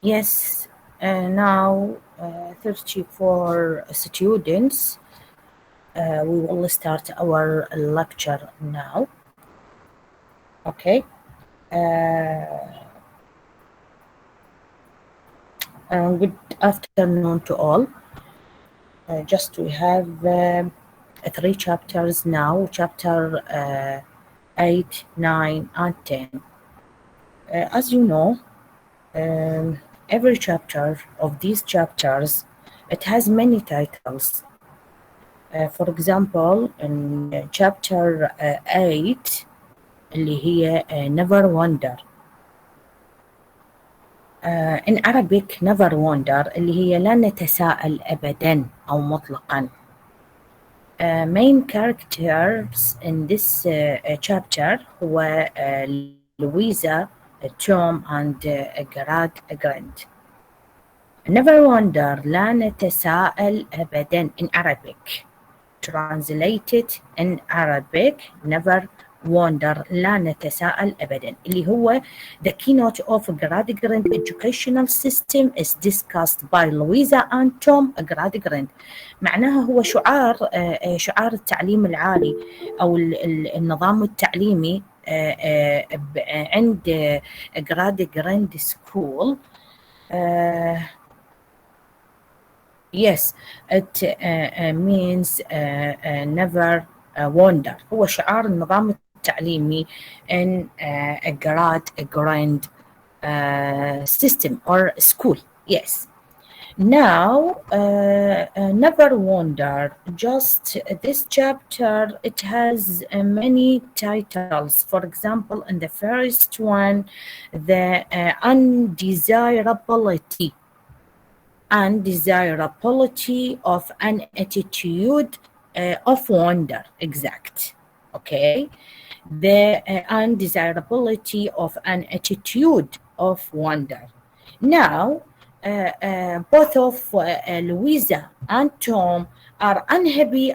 Yes, now 34 students. We will start our lecture now. Okay. Good afternoon to all. Just we have three chapters now. Chapter 8, 9, and 10. As you know, um, every chapter of these chapters it has many titles. For example, in chapter 8 اللي هي never wonder. In Arabic never wonder اللي هي لا نتساءل أبدا أو مطلقا. Main characters in this chapter هو Louisa, Tom and Grant. Never wonder لا نتساءل أبدا in Arabic. Translated in Arabic never wonder لا نتساءل أبدا اللي هو the keynote of graduate educational system is discussed by Louisa and Tom graduate. معناها هو شعار التعليم العالي أو النظام التعليمي عند graduate school. Yes, it means never wonder. هو شعار النظام التعليمي in a grand system or school. Yes. Now, never wonder. Just this chapter, it has many titles. For example, in the first one, the undesirability of an attitude of wonder. Exact. Okay. The undesirability of an attitude of wonder. Now, both of Louisa and Tom are unhappy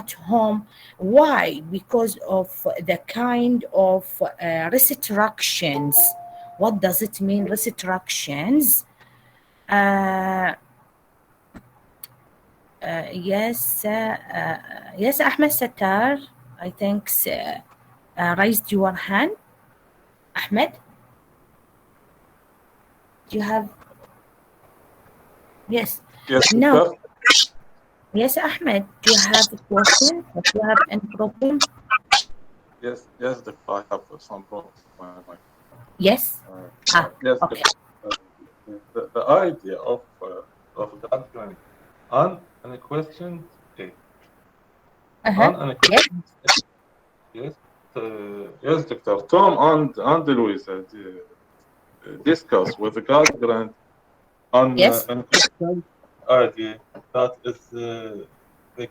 at home. Why? Because of the kind of restrictions. What does it mean, restrictions? Yes, Ahmed Sattar, I think, raised your hand. Ahmed, do you have? Yes. Yes, No. sir. Yes, Ahmed, do you have a question? Do you have any problem? Yes, I have some problems with my mic. Yes. Yes, Okay. the idea of graduating unquestioned state. Yes. Yes. Yes, Doctor. Tom and Louisa discuss with the graduate on Yes. unquestioned idea that is the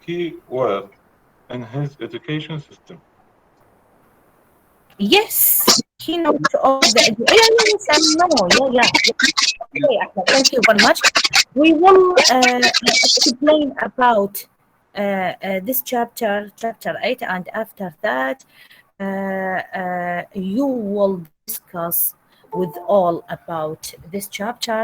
key word in his education system. Yes. Keynote of the yes, I know. Yeah. Okay, Ahmed, thank you very much. We will explain about this chapter 8, and after that, you will discuss with all about this chapter,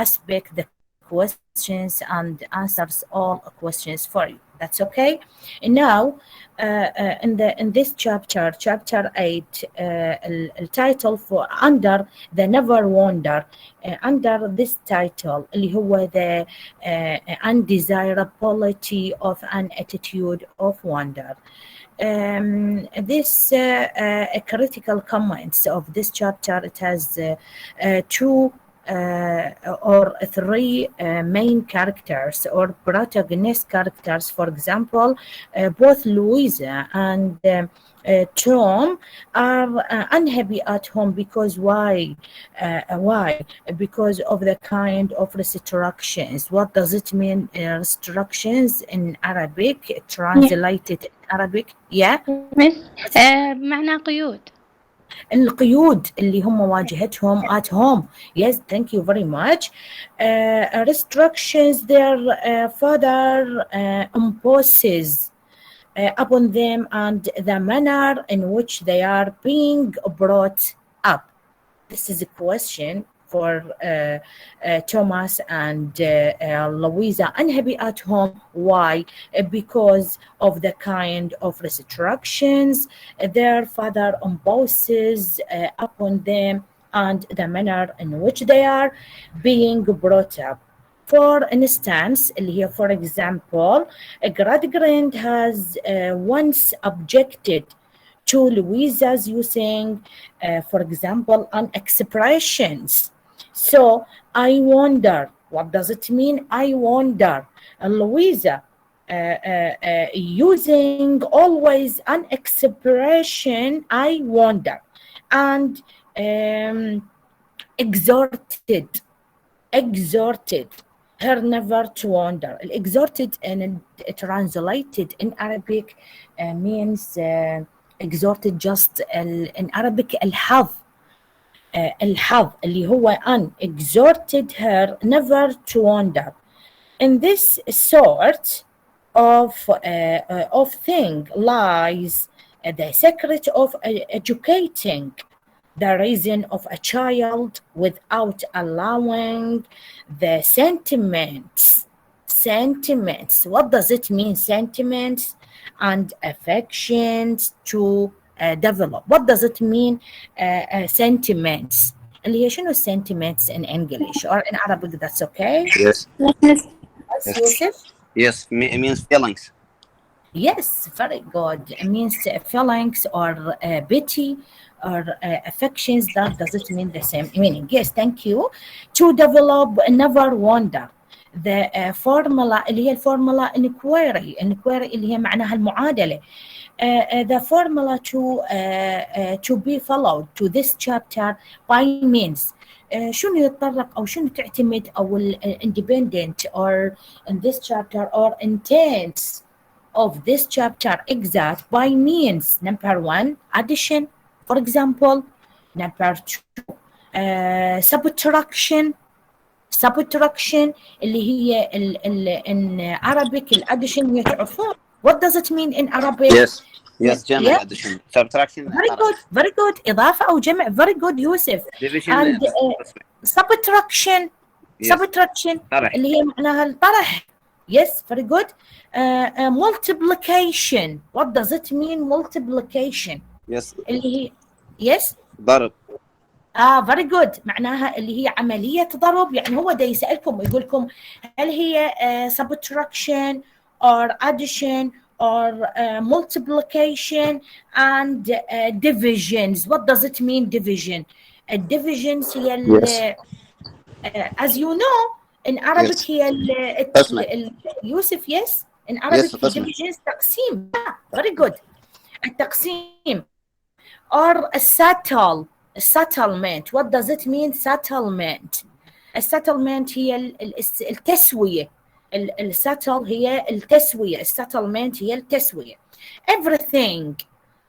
aspect the questions and answers all questions for you. That's okay. And now, in this chapter 8, التايتل for under the never wonder, under this title اللي هو the undesirability of an attitude of wonder. This critical comments of this chapter, it has two or three main characters or protagonist characters. For example, both Louisa and Tom are unhappy at home because why? Because of the kind of restrictions. What does it mean? Restrictions in Arabic, translated in Arabic. Yeah. مس معناه قيود. القيود اللي هم واجهتهم at home. Yes, thank you very much. Restrictions their father imposes upon them and the manner in which they are being brought up. this is a question for Thomas and Louisa, unhappy at home. Why? Because of the kind of restrictions their father imposes upon them and the manner in which they are being brought up. For instance, here, for example, a great-grand has once objected to Louisa's using, for example, an expressions. So I wonder, what does it mean? I wonder. Louisa using always an expression, I wonder, and exhorted exhorted her never to wander. Exhorted and translated in Arabic means exhorted just in Arabic الحظ الحظ اللي هو أن exhorted her never to wander. In this sort of thing lies the secret of educating the reason of a child without allowing the sentiments. What does it mean, sentiments and affections to develop? What does it mean, sentiments? اللي هي شنو sentiments in English or in Arabic? That's okay. Yes. Yes. Yes, Yusuf? Yes. It means feelings. Yes, very good. It means feelings or pity or affections. That doesn't mean the same meaning. Yes, thank you. To develop, never wonder. The formula اللي هي الفورمولا inquiry اللي هي معناها المعادلة. The formula to be followed to this chapter by means شنو يتطرق أو شنو تعتمد أو independent or in this chapter or intents of this chapter exact by means. Number one, addition, for example. Number two, subtraction اللي هي in Arabic الaddition هي تعرفون. What does it mean in Arabic? Yes, جمع Yeah. addition. Subtraction. Very good. إضافة أو جمع. Very good, Yusuf. Division. And subtraction طرح. اللي هي معناها الطرح. Yes, very good. Multiplication. What does it mean, multiplication? Yes. اللي هي yes. ضرب. very good. معناها اللي هي عملية ضرب. يعني هو دا يسألكم ويقول لكم هل هي subtraction or addition or multiplication and divisions. What does it mean, division? Divisions هي as you know in Arabic Yes. هي يوسف yes in Arabic Yes, divisions تقسيم. Very good. التقسيم or a settlement. What does it mean, settlement? السيتلمنت هي التسوية. السيتل هي التسوية. السيتلمنت هي التسوية. Everything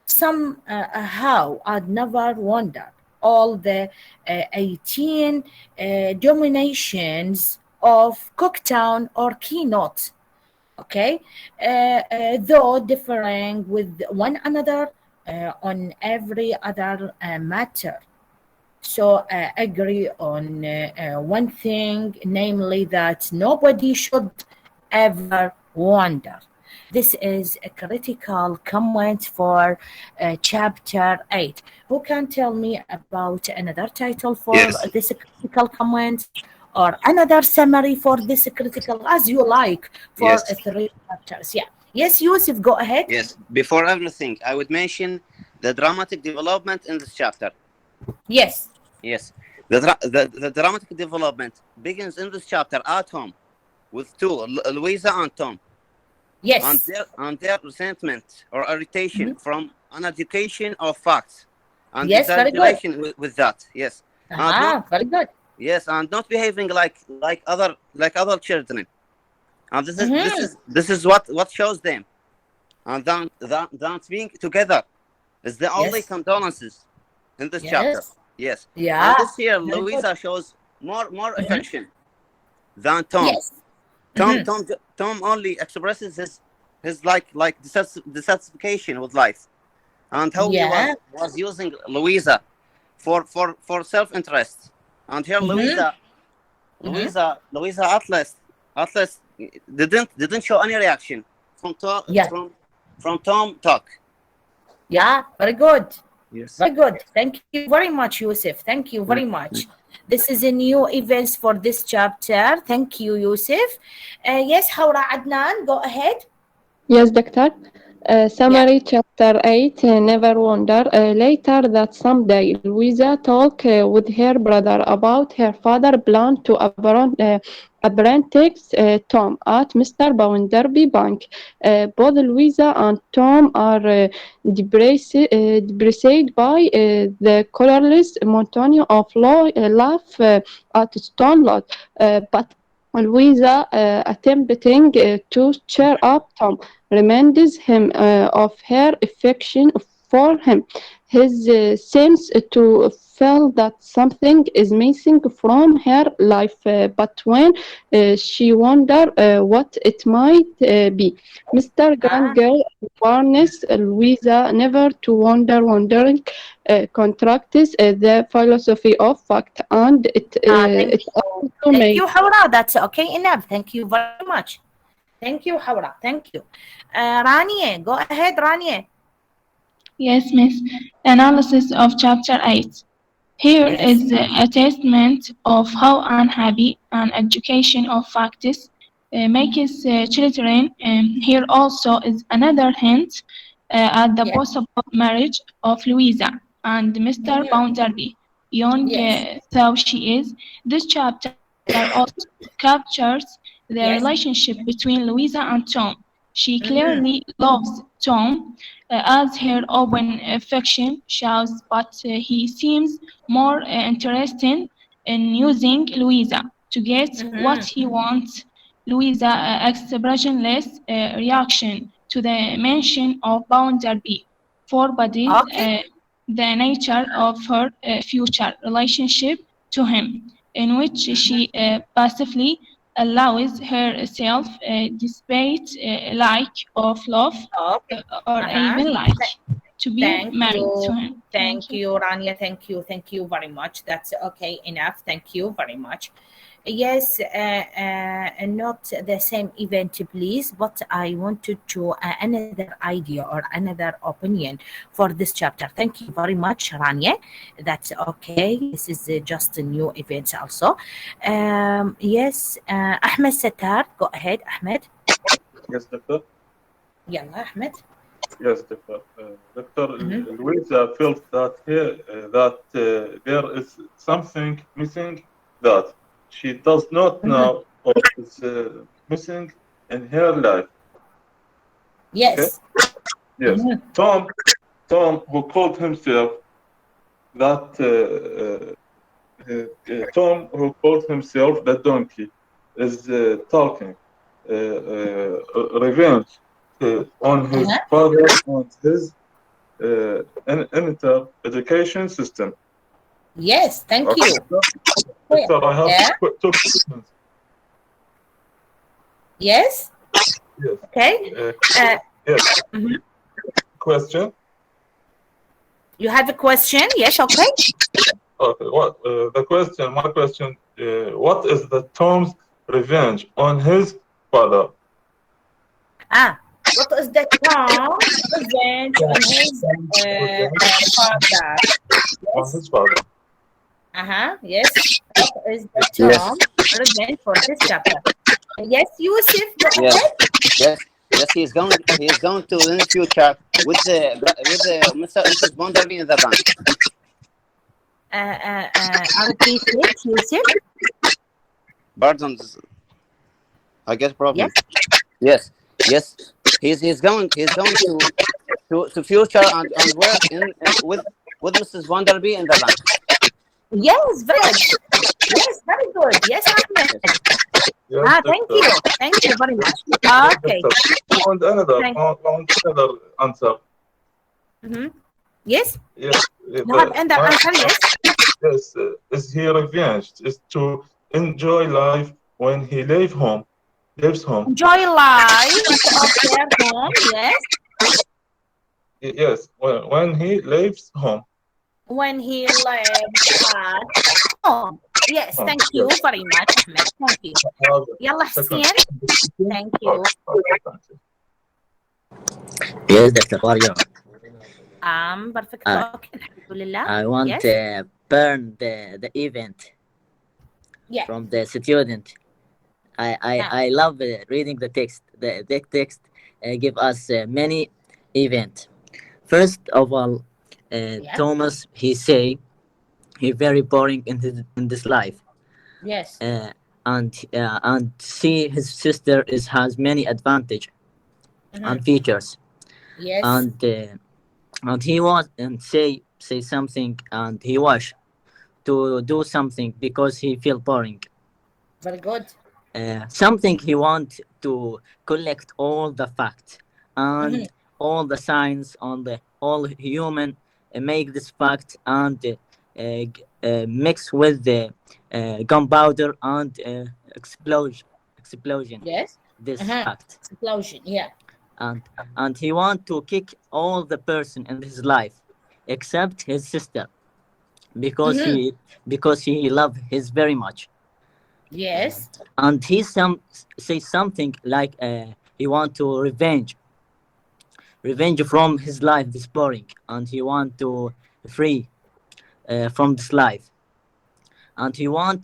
somehow I'd never wondered all the 18 dominations of Cooktown or Keynote, okay, though differing with one another on every other matter. So agree on one thing, namely that nobody should ever wonder. This is a critical comment for chapter 8. Who can tell me about another title for this critical comment or another summary for this critical, as you like, for 3 chapters? Yeah. Yes, Yusuf, go ahead. Yes. Before everything, I would mention the dramatic development in this chapter. Yes. Yes. The dramatic development begins in this chapter at home with two, Louisa and Tom. Yes. And their resentment or irritation from an education of facts. And yes, very good. With that. Yes. Very good. Yes, and not behaving like other children. And this is what shows them. And then being together is the only condolences in this chapter. Yes. Yeah. And this here, Louisa shows more affection than Tom. Yes. Tom only expresses his like dissatisfaction with life, and how he was using Louisa for self-interest. And here Mm-hmm. Mm-hmm. Louisa at least didn't show any reaction Yeah. from Tom talk. Yeah. Very good. Yes. Very good. Thank you very much, Yusuf. Thank you very much. This is a new events for this chapter. Thank you, Yusuf. Yes, Haura Adnan, go ahead. Yes, Doctor. Yeah. Summary Chapter 8 Never Wonder. Later that someday Louisa talked with her brother about her father plan to apprentice Tom at Mr. Bounderby Bank. Both Louisa and Tom are depressed by the colorless monotony of life at Stone Lot. But Louisa, attempting to cheer up Tom, reminds him of her affection for him. His seems to feel that something is missing from her life, but when she wonders what it might be, Mr. Ah, Granger warns Louisa never to wondering contracts the philosophy of fact, and thank it you. also Thank makes you, Haura. That's okay enough. Thank you very much. Thank you, Haura. Thank you. Rania, go ahead, Rania. Yes, Miss. Analysis of Chapter 8. Here Yes. is a testament of how unhappy an education of facts makes children. Here also is another hint at the Yeah. possible marriage of Louisa and Mr. Mhm. Bounderby. Young Yes. though she is, this chapter also captures the Yes. relationship between Louisa and Tom. She Mhm. clearly loves Tom, as her open affection shows, but he seems more interested in using Louisa to get what Mhm. he wants. Louisa expressionless reaction to the mention of Bounderby forebodies Okay. the nature of her future relationship to him, in which she passively allows herself, despite lack of love Okay. or Uh-huh. even like, to be Thank married to you. him. Thank Thank you. you, Rania. Thank you. Thank you very much. That's okay enough. Thank you very much. Yes, not the same event, please, but I wanted to another idea or another opinion for this chapter. Thank you very much, Rania. That's okay. This is just a new event also. Yes, Ahmed Sattar, go ahead, Ahmed. Yes, doctor. Yalla, Ahmed. Yes, doctor. Doctor Mhm. Louisa felt that there is something missing that she does not Mhm. know or is missing in her life. Okay. Yes. Yes. Mhm. Tom, who called himself that Tom, who called himself the donkey, is talking revenge on his Uh-huh. father and his inter education system. Yes, thank Okay, you. Yeah. Doctor, I have Yeah. two questions. Yes. Yes. Okay. Uh, Uh, yes. mhm. Question. You have a question? Yes. Okay. Okay. What the question? My question. What is the Tom's revenge on his father? Ah, what is the Tom revenge on his Revenge father? on Yes. his father. Uh-huh. Yes. What is the Yes. Tom revenge for this chapter? Yes, Yusuf, go Yes. ahead. Yes. He is going to in the future with the Mrs. Bonderby in the bank. I repeat it, Yusuf. Pardon, I get problem. Yes. Yes. He's going to future and work with Mrs. Bonderby in the bank. Yes, very good. Yes, very good. Yes, Ahmed. Yes. Yes, Thank doctor. you. Thank you very much. Yes, Okay. doctor. Thank Want another answer. Mhm. Yes. Yes, You have another my, answer? Yes. yes, is he revenged? Is to enjoy life when he leaves home. Enjoy life of their home. Yes. Yes, when he leaves home. when he lived at home. Yes, thank you Yes. very much, Ahmed. Thank you. هذا يلا second. حسين. Thank you. Okay, thank you. Yes, Doctor, how are you? Perfect. I Okay. Alhamdulillah. I want Yes. burn the event Yeah. from the student. Ah, I love reading the text. The text give us many event. First of all, yeah. Thomas he say he very boring in this life. Yes. Uh, and see his sister is has many advantage Mm-hmm. and features Yes. and he was and say something and he was to do something because he feel boring. Very good. Something he want to collect all the facts Mm-hmm. and all the signs on the all human make this fact and mix with the gunpowder and explosion Yes. this Uh-huh. fact Explosion. Yeah. and and he want to kick all the person in his life except his sister because Mm-hmm. he love his very much. Uh, Yes. and he say something like he want to revenge from his life this boring and he want to free from this life and he want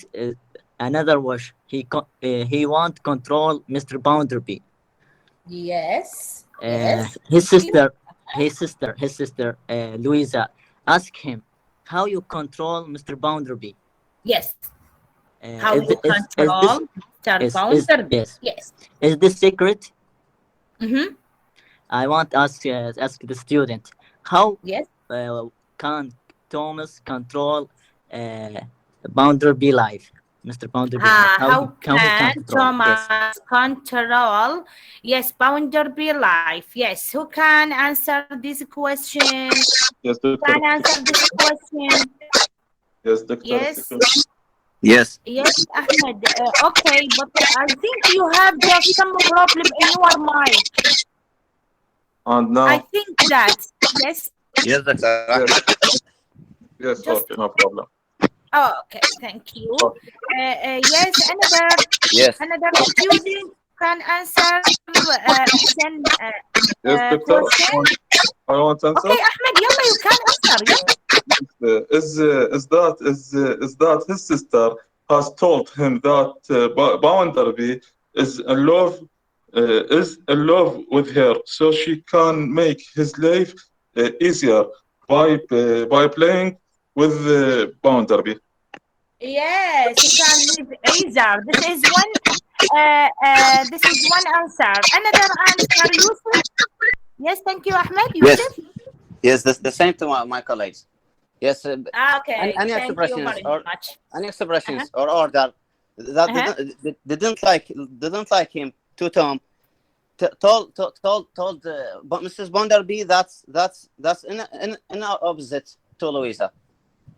another wish he want control Mr. Bounderby. Yes. Yes. His Thank you. sister Louisa ask him how you control Mr. Bounderby. Yes. uh, How you is this control Mr. Bounderby. yes Yes. is this secret? Mm-hmm. I want to ask the student how Yes. can Thomas control uh, Bounderby life, Mr. Bounderby life? How How he can can control? Yes, Thomas control? Yes, Bounderby life. Yes. Who can answer this question? Yes, Who doctor. can answer this question? Yes, doctor. Yes. Yes. Yes, Ahmed. Okay, but I think you have just some problem in your mic. And I now, think that. Yes. Yes, Dr. yes, Ahmed. yes, Just okay, no problem. oh, okay. Thank you. Okay. Yes, Yes. another student can answer Hussein Yes, doctor. question. I want to answer. Okay, Ahmed, yalla, you can answer. Yes. Is that his sister has told him that Bounderby is in love with her, so she can make his life easier by playing with Bounderby. Yes, you can live easier. This is one answer. Another answer, Yusuf. Yes, thank you, Ahmed. Yes. Yusuf. Yes. The same to my colleagues. Yes. Okay, Any thank you expressions very or much. any Uh-huh. expressions or order that Uh-huh. didn't like him to Tom told but Mrs. Bonderby that's in our opposite to Louisa.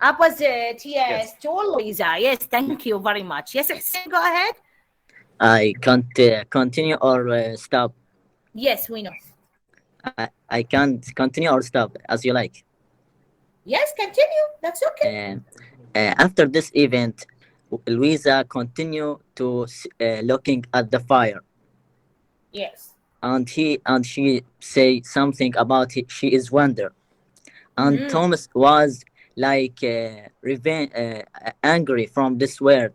Opposite, Yes. yes, to Louisa. Yes, thank you very much. Yes, Hussein, go ahead. I can't continue or stop. Yes, we know. I can't continue or stop as you like. Yes, continue. That's okay. Uh, After this event, Louisa continue to looking at the fire, Yes. and she say something about it. She is wonder, and Mm-hmm. Thomas was like angry from this word,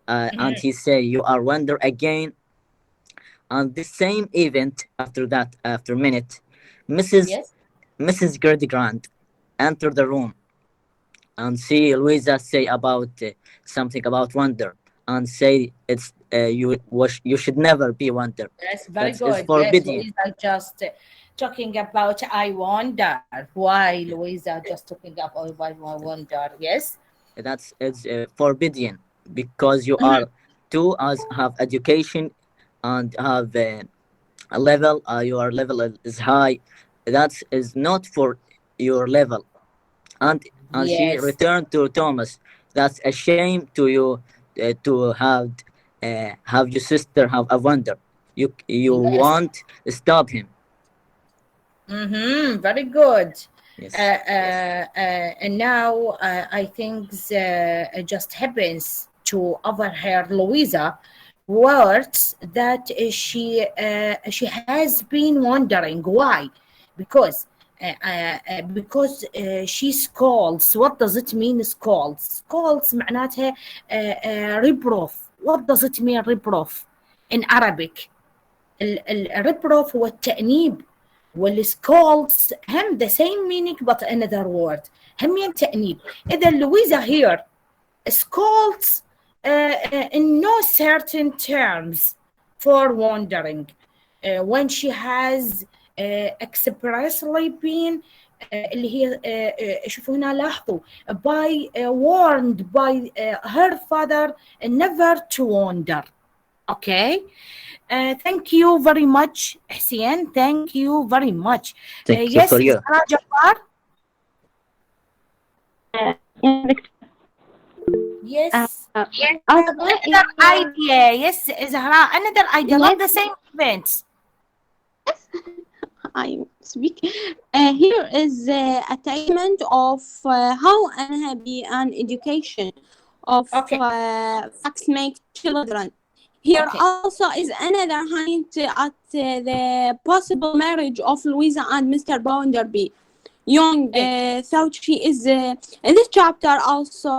and Mm-hmm. he say you are wonder again. And the same event after that, after minute, Mrs. Yes. Mrs. Gerdigrand entered the room and see Louisa say about something about wonder and say it's you should never be wonder. Yes, very That is good. Yes, forbidden. Louisa just talking about I wonder. Why Louisa just talking about I wonder. Yes. That's it's forbidden because you Mm-hmm. are two as have education and have a level. Your level is high. That is not for your level. And she Yes. returned to Thomas. That's a shame to you to have your sister have a wonder. You Yes. want stop him. Mm-hmm. Very good. Yes. And now I think it just happens to over her Louisa words that she has been wondering why, because she scolds. What does it mean scolds? Scolds معناتها reproof. What does it mean reproof in Arabic? الريبروف هو التأنيب، والسكولز هم the same meaning but another word، هم تأنيب. إذا لويزا here scolds in no certain terms for wandering when she has expressly been اللي هي شوفوا هنا لاحظوا by warned by her father never to wander. Okay. Thank you very much, Hussein. Thank you very much. Thank you Yes, for you. Zahra Jafar. Yes. Another idea. Yes, Zahra. Another idea. Not the same events. I speak. Here is attachment of how unhappy an education of facts make children. Here also is another hint at the possible marriage of Louisa and Mr. Bounderby. Young thought she is in this chapter also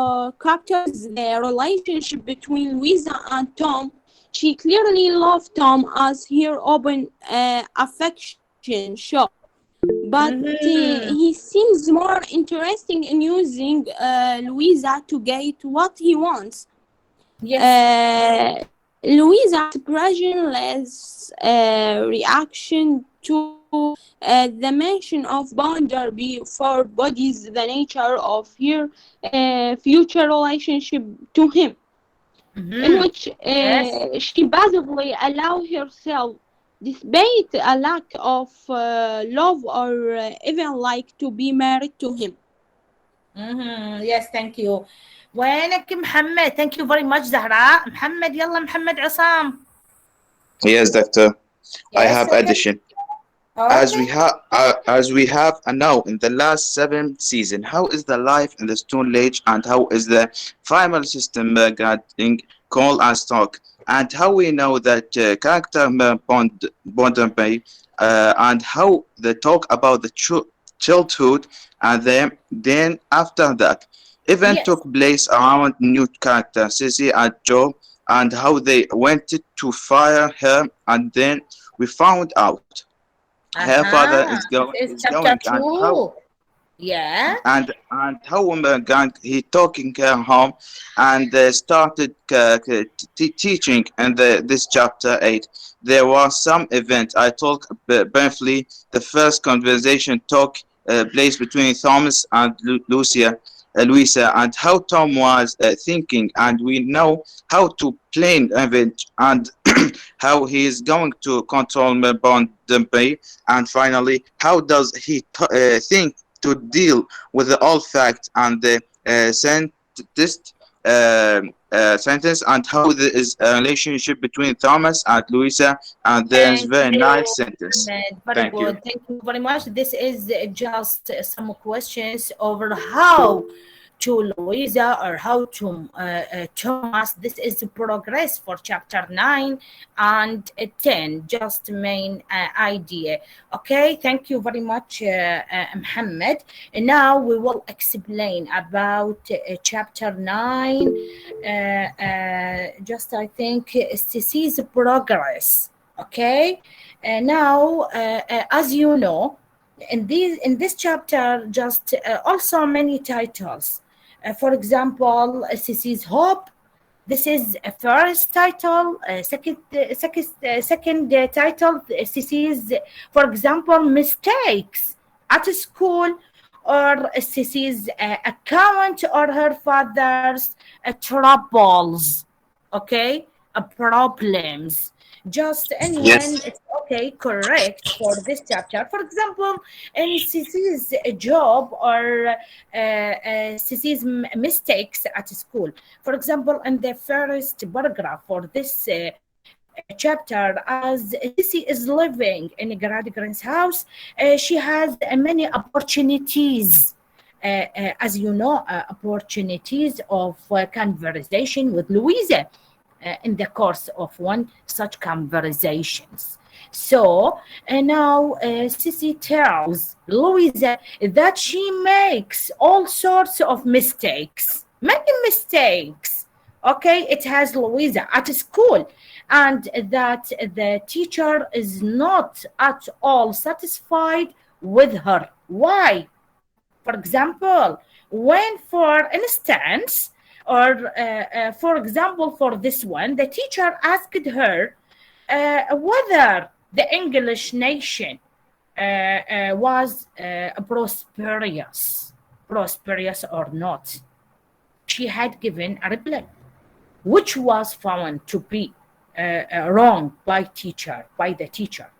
captures the relationship between Louisa and Tom. She clearly loved Tom as her open affection show, but he seems more interested in using Louisa to get what he wants. Yes. Louisa's expressionless reaction to the mention of Bounderby forebodies the nature of her future relationship to him, in which she passively allows herself, despite a lack of love or even like to be married to him. Yes, thank you. وينك محمد? Thank you very much زهراء. محمد يلا محمد عصام. Yes, doctor. I Yes, have okay. addition. Okay. As we have now in the last 7 season, how is the life in the Stone Age, and how is the primal system getting coal and stock, and how we know that character Bond and how they talk about the childhood, and then after that event took place around new character Sissy and Joe, and how they wanted to fire her, and then we found out her father is chapter going, and how 2. Yeah. and how gang he talking her home, and started teaching in this chapter 8. There was some event I told briefly. The first conversation took place between Thomas and Louisa, and how Tom was thinking, and we know how to plan event, and how he is going to control Bondi, and finally how does he think to deal with the old fact and the sentence, and how there is a relationship between Thomas and Louisa, and there's very nice sentence. Very good. Thank you very much. This is just some questions over how to Louisa or how to Thomas. This is the progress for chapter 9 and 10, just main idea. Okay, thank you very much, Muhammad. And now we will explain about chapter 9. Just I think Ceci's progress. Okay, now as you know, in this chapter, just also many titles. For example, Ceci's Hope. This is a first title. Second title, Ceci's, for example, mistakes at school, or Ceci's account, or her father's troubles. Okay, problems. Just anyone, it's okay, correct for this chapter. For example, in Ceci's job, or Ceci's mistakes at school. For example, in the first paragraph for this chapter, as Sissy is living in a grandparent's house, she has many opportunities. As you know, opportunities of conversation with Louisa in the course of one such conversations. So now Sissy tells Louisa that she makes all sorts of mistakes, many mistakes. Okay, it has Louisa at school, and that the teacher is not at all satisfied with her. Why? For example, when, for instance, or for example, for this one, the teacher asked her whether the English nation was prosperous or not. She had given a reply, which was found to be wrong by the teacher.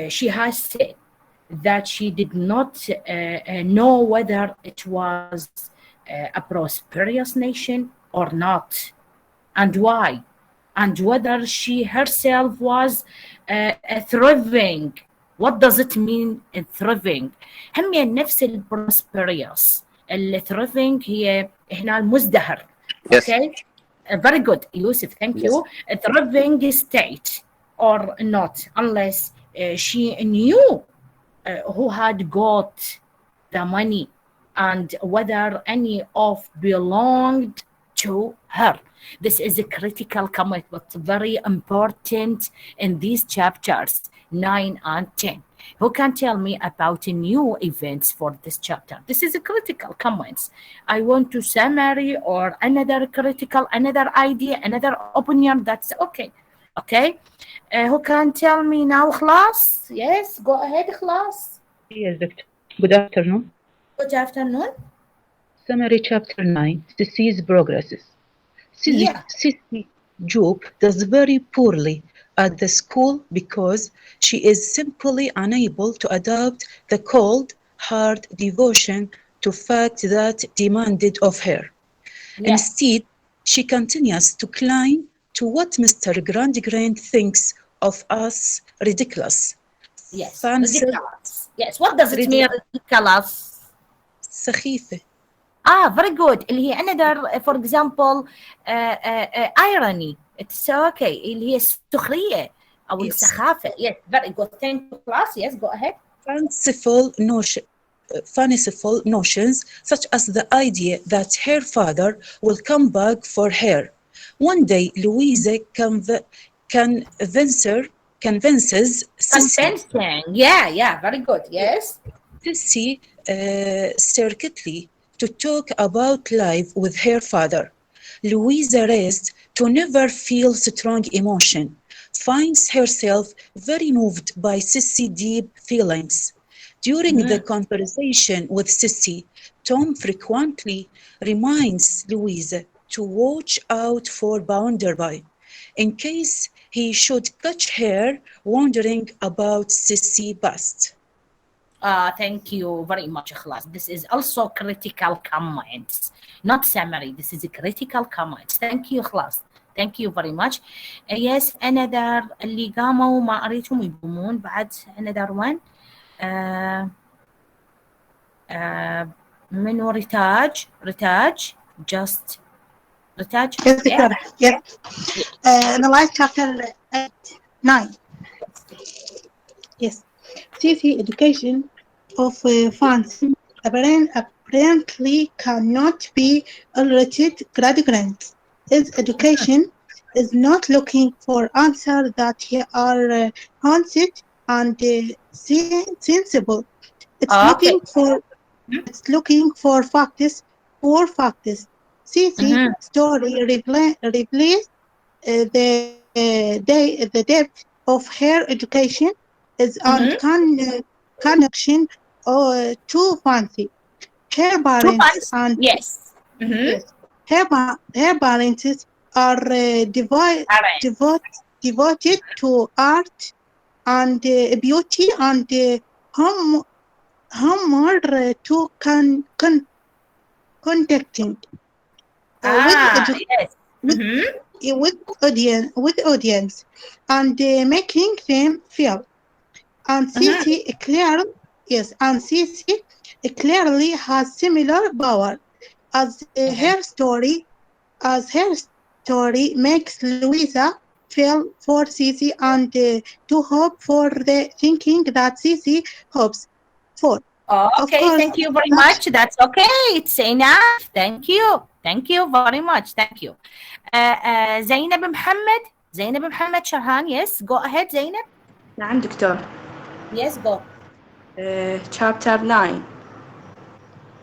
She has said that she did not know whether it was a prosperous nation or not, and why, and whether she herself was thriving. What does it mean thriving؟ هم نفس البروسبريوس. الثريفنج هي هنا المزدهر. Yes. Okay. Very good, Yusuf. Thank Yes. you. A thriving state or not, unless she knew who had got the money and whether any of belonged to her. This is a critical comment, but very important in these chapters 9 and 10. Who can tell me about new events for this chapter? This is a critical comments. I want to summary or another critical, another idea, another opinion. That's okay. Okay. Who can tell me now, class? Yes, go ahead, class. Yes, Doctor. Good afternoon. Good afternoon. Summary Chapter 9, Sissy's Progresses. Yeah. Sissy Job does very poorly at the school because she is simply unable to adopt the cold, hard devotion to fact that demanded of her. Yeah. Instead, she continues to cling to what Mr. Grandgrain thinks of as ridiculous. Yes. Fancy, Ridiculous. Yes. What does it mean, ridiculous? سخيفة. Very good. اللي هي another, for example, irony. It's okay. اللي هي السخرية أو Yes. السخافة. Yes. Very good. Thank you, class. Yes. Go ahead. Fanciful notions, such as the idea that her father will come back for her. One day, Louisa convinces Sissy. Convincing. Yeah. Very good. Yes. Sissy circuitly to talk about life with her father. Louisa, raised to never feel strong emotion, finds herself very moved by Sissy's deep feelings. During the conversation with Sissy, Tom frequently reminds Louisa to watch out for Bounderby in case he should catch her wondering about Sissy's past. Thank you very much, class. This is also critical comments, not summary. This is a critical comments. Thank you, class. Thank you very much. Yes, another اللي قاموا ما قريتهم يقومون بعد another one. منو رتاج just رتاج. Yes, Victor. Yes. Analyze chapter 9. Yes. CC education of fancy apparently cannot be related gradients. His education is not looking for answers that are haunted and sensible. It's looking for facts. CC story reveals the depth of her education is on connection to fancy. Her parents and yes. Yes, her parents are devoted to art and beauty and humor to conducting. Yes. with audience and making them feel. And Cici clearly has similar power as her story makes Louisa feel for Cici and to hope for the thinking that Cici hopes for. Of Okay, course, thank you very that's much. That's okay. It's enough. Thank you. Thank you very much. Thank you. Zainab Muhammad. Zainab Muhammad Sharhan. Yes, go ahead, Zainab. نعم دكتور. Yes, go. Chapter 9.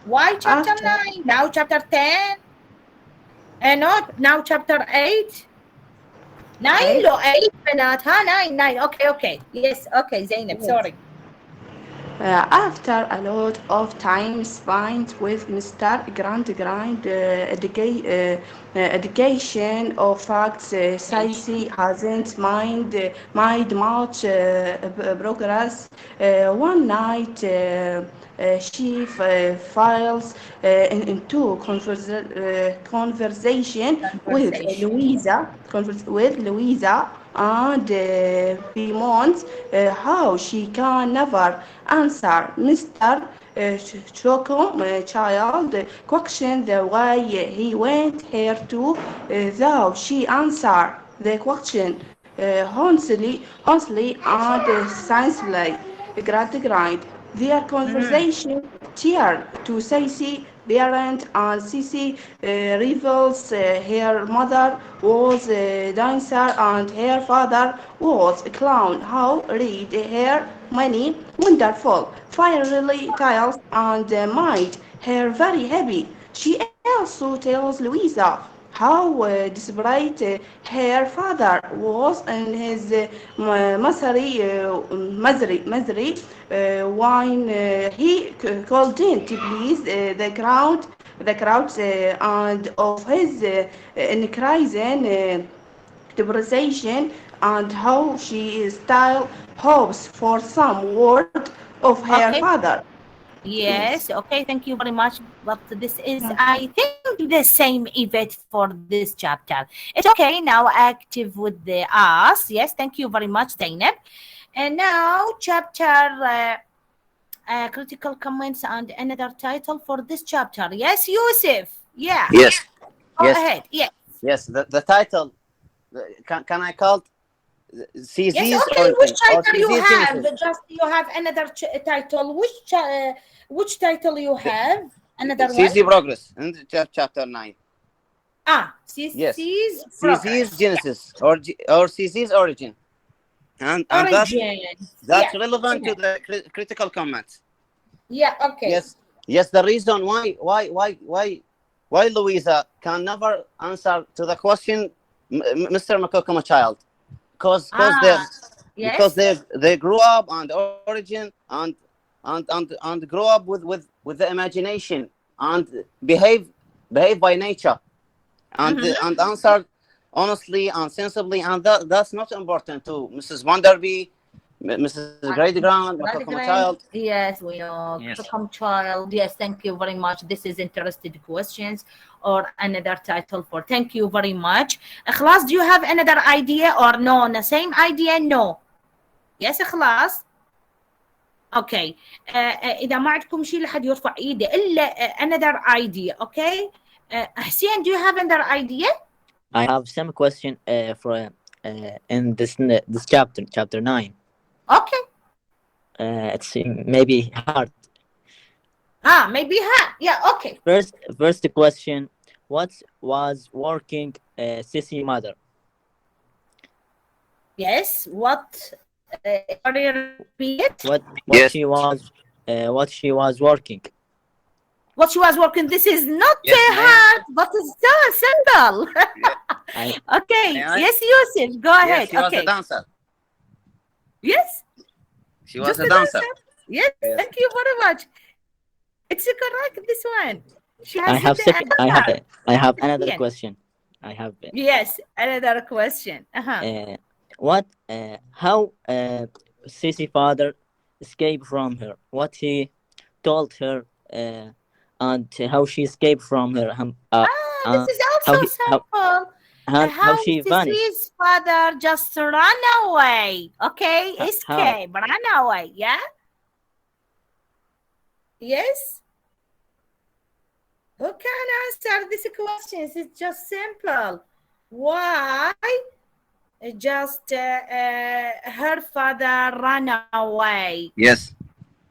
Why chapter After 9? Now chapter 10? No, now chapter 8. 9 8. لو 8 بنات ها 9 9 okay yes okay Zainab Yes. sorry. After a lot of time spent with Mr. Education of facts, Saisi hasn't made much progress. One night, she files into conversation with Conversation. Louisa and bemoans how she can never answer Mr. Child questioned why he went here to, though she answered the question honestly and sincerely. Gratified. Their conversation turned to Cece parent and Cece reveals her mother was a dancer and her father was a clown who read her many wonderful fiery tales and made her very happy. She also tells Louisa how desperate her father was in his misery when he couldn't please the crowd and of his increasing depreciation and how she still hopes for some word of her Okay. father. Yes. Yes, okay, thank you very much. But this is, I think, the same event for this chapter. It's okay, now active with the us. Yes, thank you very much, Zainab. And now, chapter critical comments and another title for this chapter. Yes, Yusuf. Yeah, Yes, go yes, ahead. Yes. yes. The title, can I call it Yes, CZ's okay. Which origin or title you CZ's have? genesis? Just you have another title. Which title you have? Another one? CZ progress in chapter 9. Yes, CC's CZ's progress. Yeah. genesis or CZ's origin, and Origin. that's Yeah. relevant to Mhm. the critical comment. Yeah. Okay. Yes, yes. The reason why Louisa can never answer to the question, Mr. Makokoma child, because they Ah. because Yes. they grew up and origin and grow up with the imagination and behave by nature Mm-hmm. and answered honestly and sensibly, and that's not important to Mrs. Wonderby, Mrs. Grady Grant, Makokoma child. Yes, we know. Yes. Come child. Yes, thank you very much. This is interested questions or another title for. Thank you very much. Ikhlas, do you have another idea or no? The same idea? No. Yes, Ikhlas. اوكي اذا ما عندكم شيء لحد يرفع ايده الا another idea okay حسين do you have another idea I have some question for in this chapter 9. okay It's maybe hard. maybe yeah okay First question: what was working Sissy mother? yes what can you repeat it What Yes, she was working? what she was working this is not yes, hard but it's so simple I okay may I? yes Yusuf go Yes, ahead she was a okay dancer. yes She was just a a dancer. dancer yes Yes. thank you very much it's correct this one she I has have second. answer I have another yeah. question. I have Yes, another question. what how Sissy father escaped from her? What he told her and how she escaped from her This uh, is how also he how simple. how how she vanished. Sisi's father just ran away. Okay, How? escape, ran away. Yeah. Yes. Who can answer these questions? It's just simple. Why? Just her father ran away. Yes.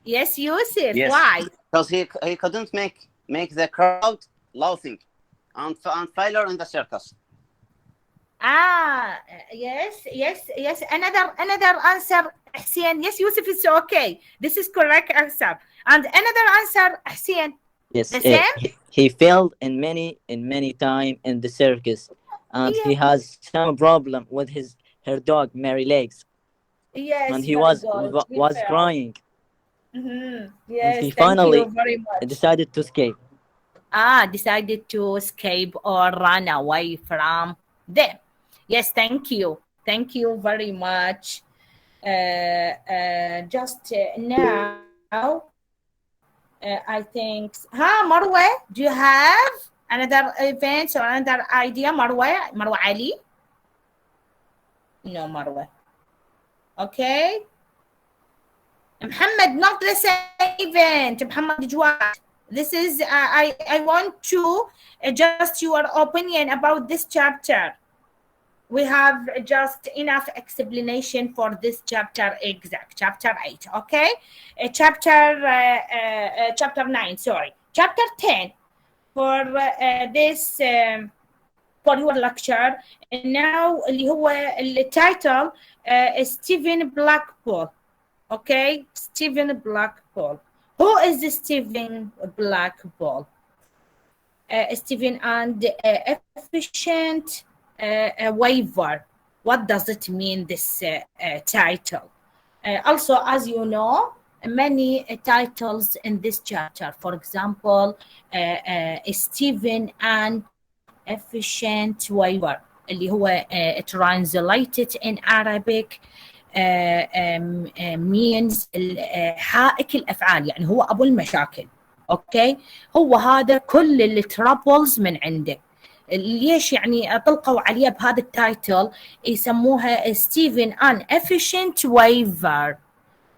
Yes, Yusuf. Yes. Why? Because he couldn't make the crowd laughing and failure in the circus. Yes. Another answer, Hussein. Yes, Yusuf, it's okay. This is correct answer. And another answer, Hussein. Yes, The same? he failed in many time in the circus, and he Yeah. has some problem with her dog Mary Legs, and Yes, he very was good. He was failed. crying, and Yes, he thank you finally very much. decided to escape. Decided to escape or run away from them. Yes, thank you. Thank you very much. Just now, I think. Marwa, do you have another event or another idea, Marwa Ali? No, Marwa. Okay. Muhammad, not the same event. Muhammad Jawad. This is I want to just your opinion about this chapter. We have just enough explanation for this chapter exact, chapter 8, okay? Chapter 9, sorry. Chapter 10 for this for your lecture. And now اللي هو التايتل Stephen Blackpool. Okay, Stephen Blackpool. Who is Stephen Blackpool? Stephen and efficient waiver. What does it mean, this title? Also, as you know, many titles in this chapter. For example, Stephen and efficient waiver اللي هو translated in Arabic means حائك الافعال، يعني هو ابو المشاكل. اوكي، هو هذا كل الترابلز من عنده. ليش يعني طلقوا عليه بهذا التايتل؟ يسموها ستيفن ان افيشنت ويفر،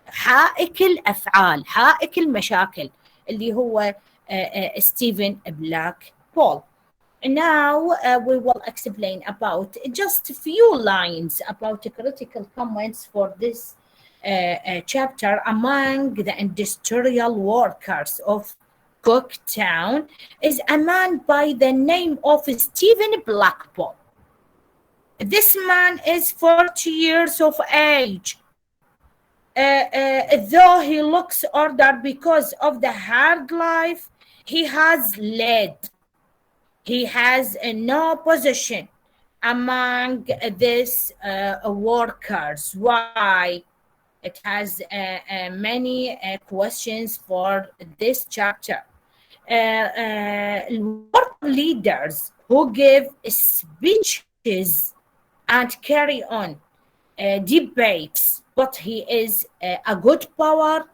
حائك الافعال، حائك المشاكل، اللي هو ستيفن بلاك بول. Now we will explain about just a few lines about the critical comments for this chapter. Among the industrial workers of Cooktown is a man by the name of Stephen Blackpool. This man is 40 years of age. Though he looks older because of the hard life he has led, he has no position among these workers. Why? It has many questions for this chapter. Work leaders who give speeches and carry on debates, but he is a good power,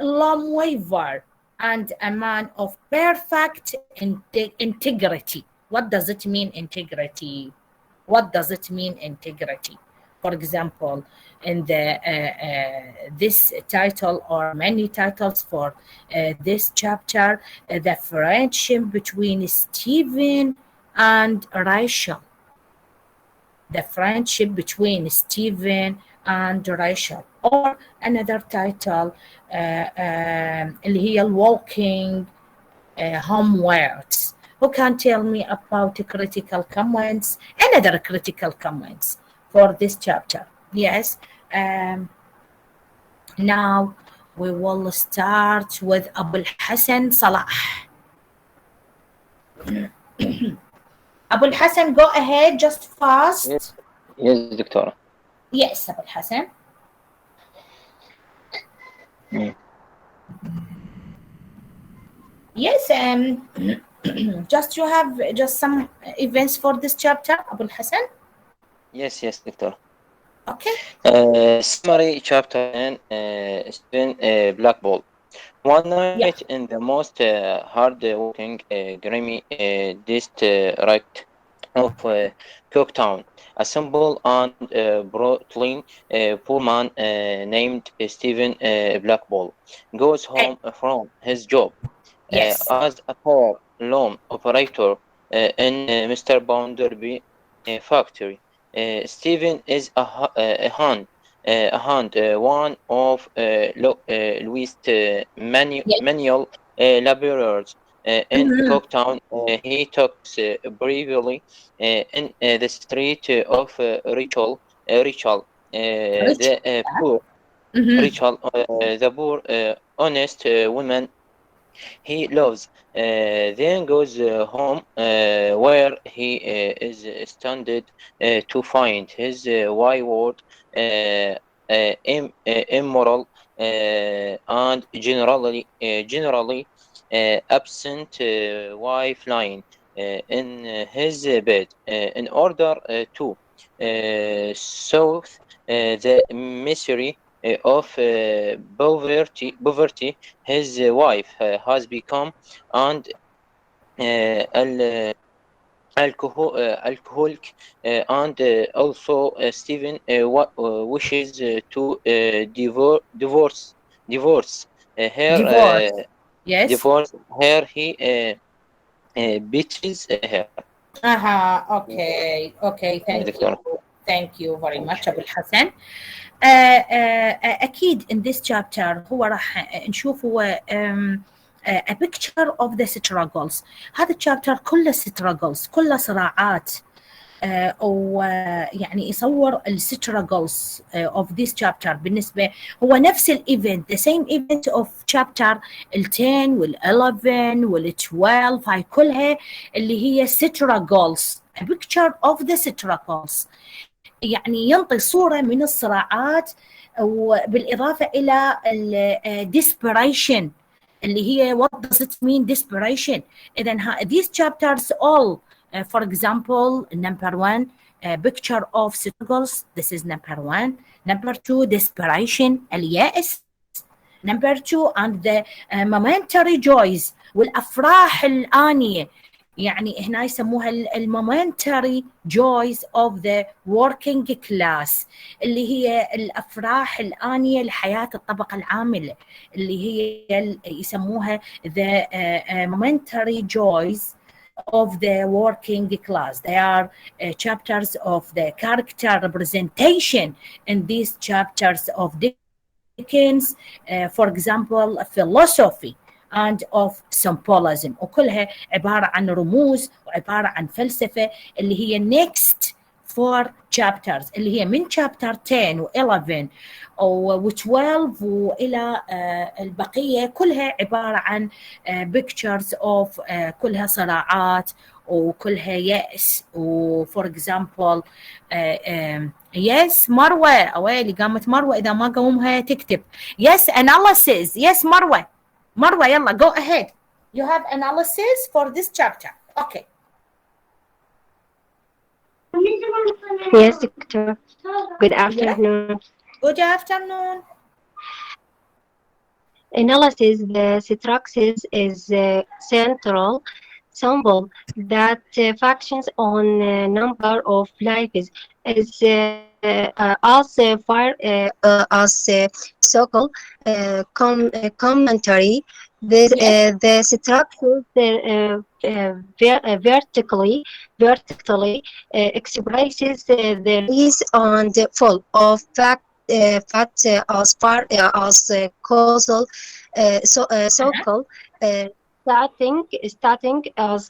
long waver, and a man of perfect integrity. What does it mean, integrity? What does it mean, integrity? For example, in the this title or many titles for this chapter, the friendship between Stephen and Rachel. The friendship between Stephen and Rachel. Or another title اللي هي walking homewards. Who can tell me about the critical comments, another critical comments for this chapter? Yes. Now we will start with Abu Hassan Salah. Abu Hassan, go ahead just fast. Yes, دكتورة. Yes, Abu Hassan. Yes, just you have just some events for this chapter, Abu Hassan? Yes, دكتورة. Okay. Summary chapter 10, Stephen Blackpool. One night in the most hard-working, grimy district of Cooktown. A simple and brutally poor man named Stephen Blackball goes home from his job Yes. as a car loan operator in Mr. Bounderby factory. Stephen is one of Louis' Yes. manual laborers in Mhm. Cooktown. He talks briefly in the street of Rachel, Rich. Mhm. the poor, honest woman he loves, then goes home where he is stunned to find his wayward, immoral, and generally absent wife lying in his bed in order to soothe the misery of poverty his wife has become and alcoholic and also Stephen wishes to her Divorce. Yes. divorce her he beaches her. Okay. Okay. يا Thank you. دكتورة. Thank you very Thank much أبو الحسن. أكيد in this chapter هو راح نشوف هو a picture of the struggles. هذا الشابتر كله struggles، كله صراعات. ويعني يصور الستراجلز of this chapter. بالنسبة هو نفس الايفنت the same event of chapter ال 10 وال 11 وال 12 هاي كلها اللي هي struggles a picture of the struggles، يعني ينطي صورة من الصراعات وبالإضافة إلى desperation اللي هي what does it mean desperation. إذن these chapters all for example number one picture of struggles, this is number one. Number two desperation اليأس. Number two and the momentary joys والأفراح الآنية، يعني هنا يسموها المومنتري جويز اوف ذا working class اللي هي الافراح الانيه لحياه الطبقه العامله اللي هي يسموها the momentary joys of the working class. They are chapters of the character representation in these chapters of Dickens, for example philosophy and of symbolism، وكلها عبارة عن رموز وعبارة عن فلسفة اللي هي next four chapters اللي هي من chapter 10 و 11 و 12 وإلى البقية كلها عبارة عن pictures of كلها صراعات وكلها يأس. و for example yes مروة أويلي قامت مروة إذا ما قومها تكتب yes analysis. yes مروة يلا go ahead. You have analysis for this chapter. Okay. Yes, doctor. Good afternoon. Good afternoon. Analysis the structures is central symbol that functions on a number of lives is so-called commentary. The structures vertically expresses the rise and fall of fact as far as causal so-called starting as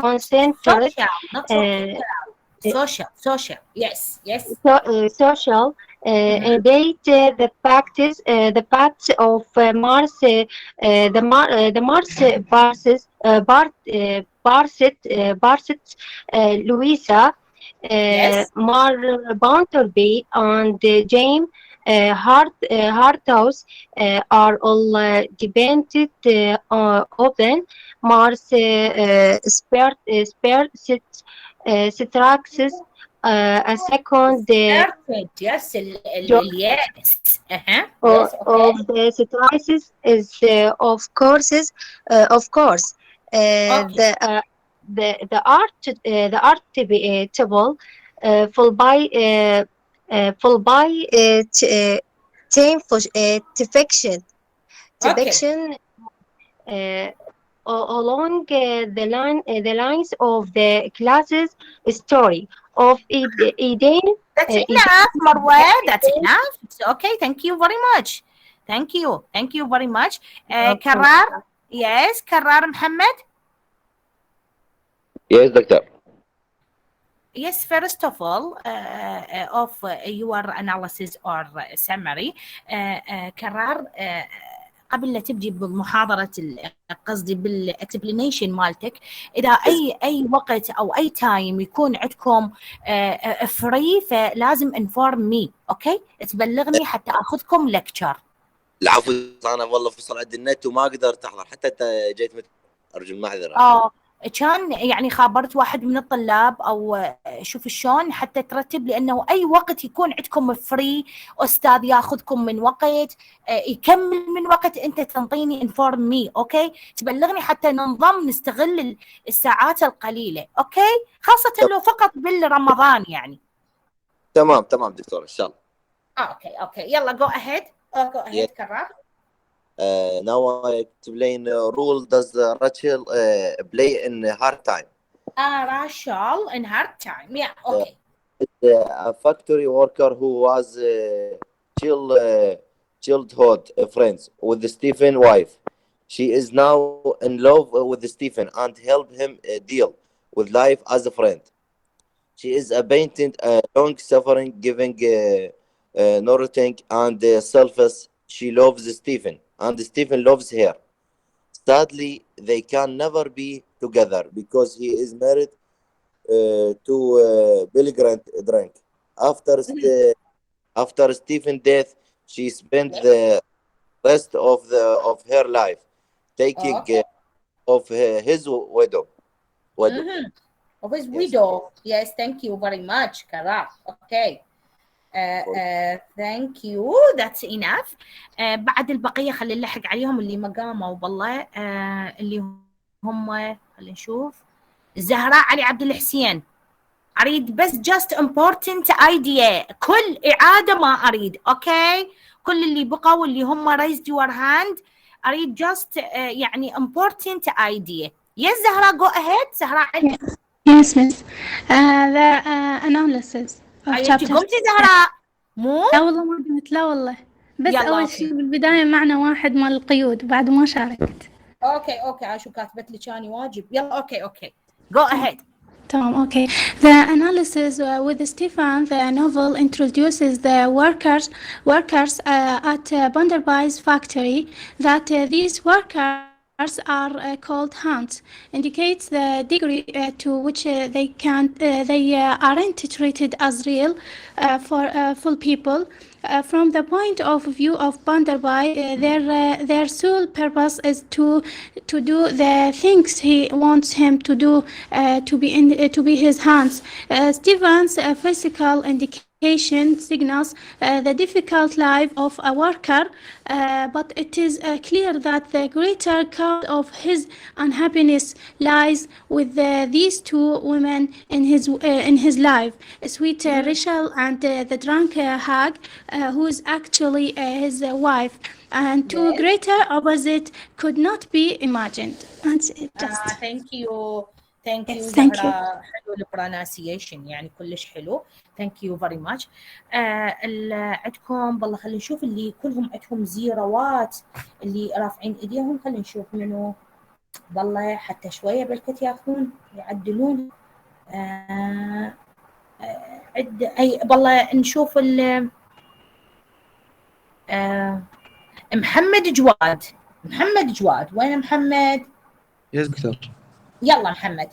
concentric social not social yes social date the paths of Mars the Mars Barset Louisa Mar Bounderby and James Harthouse are all dependent open Mars Straxis a second perfect yes yes yes of the strategies is of course okay. the art table full by to fiction Okay. uh, along the lines of the class's story of Eden. That's Eden. enough, Marwa. That's enough. It's okay. Thank you very much. Thank you. Thank you very much. Karar. Yes, Karar Muhammad. Yes, doctor. Yes, first of all, of your analysis or summary, كرار قبل لا تبدي بمحاضرة قصدي بالاكسبلينيشن مالتك، إذا أي وقت أو أي تايم يكون عندكم فري فلازم انفورم مي، أوكي؟ تبلغني حتى أخذكم لكتشر. العفو، أنا والله فصل عندي النت وما قدرت أحضر، حتى جيت أرجو المعذرة. كان يعني خابرت واحد من الطلاب او شوف شلون حتى ترتب، لانه اي وقت يكون عندكم فري استاذ ياخذكم من وقت يكمل من وقت انت تنطيني انفورم مي، اوكي؟ تبلغني حتى ننضم نستغل الساعات القليله، اوكي؟ خاصه لو فقط بالرمضان يعني. تمام دكتور ان شاء الله. اوكي يلا جو اهيد كرر. Now I explain role does Rachel play in hard time. Rachel in hard time. Yeah, okay. A factory worker who was childhood friends with Stephen's wife. She is now in love with Stephen and help him deal with life as a friend. She is a painted, long-suffering, giving, nurturing, and selfless. She loves Stephen, and Stephen loves her. Sadly, they can never be together because he is married to Billy Grant. After Stephen's death, she spent the rest of her life taking of his widow. Of his widow. Yes, thank you very much, Kara. Okay. Thank you. That's enough. بعد البقية خلي نلحق عليهم اللي ما قاموا والله. اللي هم خلينا نشوف. زهراء علي عبد الحسين. أريد بس just important idea. كل إعادة ما أريد. Okay. كل اللي بقوا اللي هم raised your hand. أريد just يعني important idea. Yes, Zahra, go ahead. Zahra علي. Yes, miss. The analysis of chapter. قمتي زهراء؟ مو؟ لا والله ما قمت، لا والله. بس أول شيء بالبداية معنى واحد مال القيود وبعد ما شاركت. اوكي عاشو كاتبت لي كاني واجب. يلا اوكي. Go ahead. تمام okay. The analysis with Stefan, the novel introduces the workers at Bunderby's factory that these workers are called hands, indicates the degree to which they aren't treated as real for full people. From the point of view of Bunderby, their sole purpose is to do the things he wants him to do, to be his hands. Stephen's physical indication signals the difficult life of a worker, but it is clear that the greater cause of his unhappiness lies with these two women in his life, sweet Rachel and the drunk hag, who is actually his wife, and two greater opposites could not be imagined. That's it. Just. Thank you. Thank you. Thank you. حلو البروناسيشن يعني كلش حلو. Thank you very much. عندكم والله خلينا نشوف اللي كلهم عندهم زيروات اللي رافعين ايديهم. خلينا نشوف منو والله حتى شويه بالكت ياخذون يعدلون. اي والله نشوف محمد جواد وين محمد؟ Yes, doctor. يلا محمد.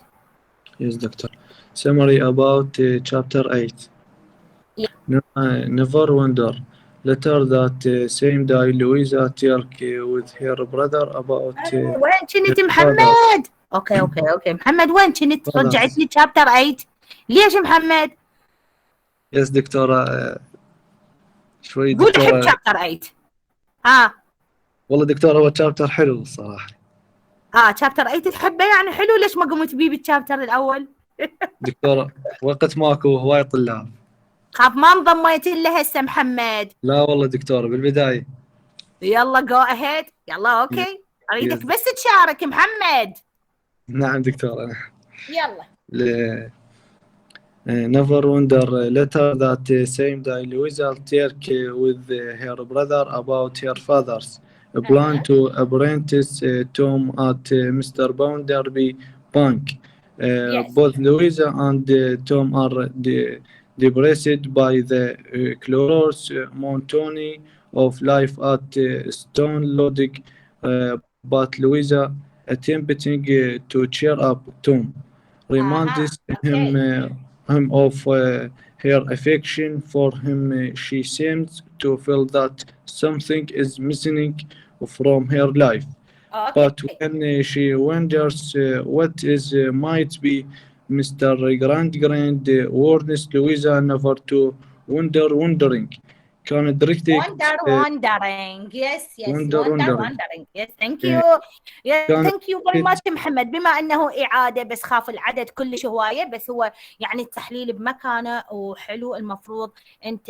Yes, doctor. Summary about chapter 8. Never wonder. Later that same day, Louisa talked with her brother about وين كنت محمد؟ اوكي محمد وين كنت؟ رجعتني chapter 8. ليش محمد؟ Yes, دكتورة شوي قول دكتورة. أحب chapter 8. والله دكتورة هو chapter حلو الصراحة. شابتر 8 تحبه يعني حلو، ليش ما قمت بيه بالشابتر الأول؟ دكتورة وقت ماكو هواي طلاب. خاف ما انضميت له هسه محمد. لا والله دكتورة بالبداية. يلا جو اهيد، يلا اوكي، اريدك بس تشارك محمد. نعم دكتورة. يلا. Never wonder later that same day Louisa talked with her brother about her father's plan to apprentice Tom at Mr. Bounderby Bank. Both Louisa and Tom are depressed by the close monotony of life at Stone Lodge, but Louisa, attempting to cheer up Tom, reminds him of her affection for him. She seems to feel that something is missing from her life. But when she wonders what is might be, Mr. Grand warns Louisa never to wondering. كانت directed wondering. Yes. Wondering. Yes, thank you. كانت Thank you very much محمد. بما انه اعاده بس خاف العدد كلش هوايه، بس هو يعني التحليل بمكانه وحلو. المفروض انت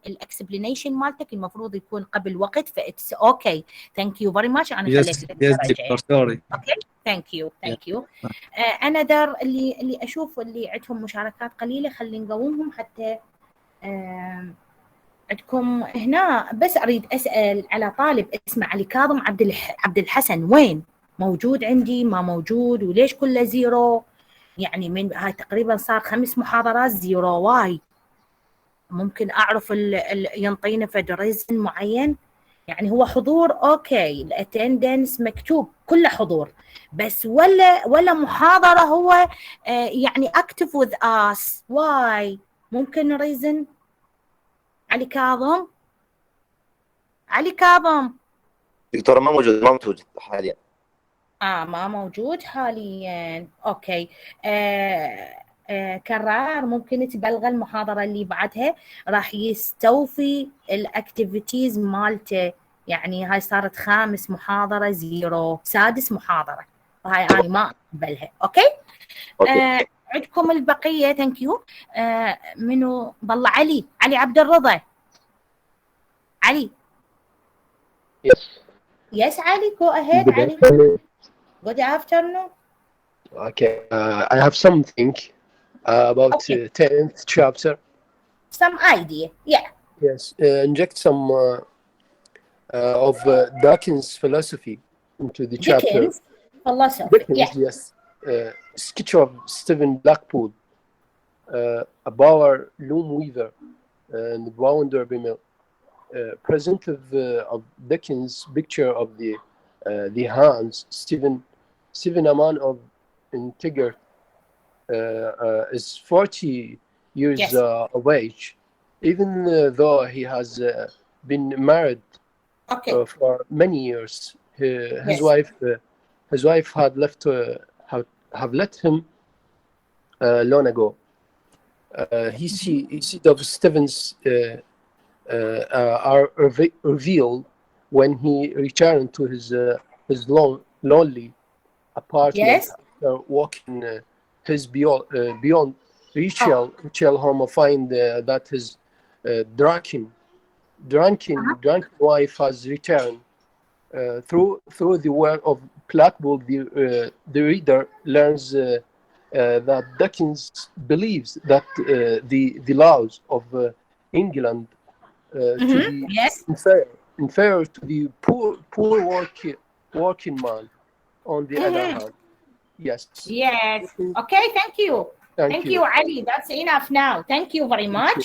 الاكسبلينيشن مالتك المفروض يكون قبل وقت، فاتس اوكي. ثانك يو فيري ماتش. انا خليت لك سوري. اوكي ثانك يو. انذر اللي اشوف اللي عندهم مشاركات قليله خلينا نقومهم حتى عندكم هنا. بس اريد اسال على طالب اسمه علي كاظم عبد الحسن، وين موجود عندي؟ ما موجود، وليش كله زيرو؟ يعني من هاي تقريبا صار 5 محاضرات زيرو. واي ممكن اعرف ينطينا فد ريزن معين؟ يعني هو حضور اوكي، الاتندنس مكتوب كله حضور، بس ولا محاضره هو يعني اكتف وذ اس. واي ممكن ريزن؟ علي كاظم دكتورة ما موجود حاليا. ما موجود حاليا. اوكي. كرار ممكن تبلغ المحاضرة اللي بعدها راح يستوفي الاكتيفيتيز مالته. يعني هاي صارت 5 محاضرة زيرو، 6 محاضرة، وهاي أنا ما أقبلها. أوكي. عندكم البقية. ثانك يو. منو بالله؟ علي عبد الرضا. علي. Yes, Ali, go ahead, Good Ali. afternoon. Good afternoon. Okay, I have something about 10th chapter. Some idea, yeah. Yes, inject some of Dawkins' philosophy into the chapter. Dickens philosophy, Dickens, yes. Sketch of Stephen Blackpool, a Bower loom weaver, and Bounderby mill. Present of Dickens' picture of the hands. Stephen, a man of integrity, is 40 years of age, even though he has been married for many years. His wife had have let him long ago. He see of Stephen's are revealed when he returned to his lonely apartment after walking his beyond Rachel home, find that his drunken wife has returned. Through the work of Blackpool, the reader learns that Dickens believes that the laws of England to be unfair to the poor working man. On the other hand, yes. Okay, thank you. Thank you, Ali. That's enough now. Thank you very much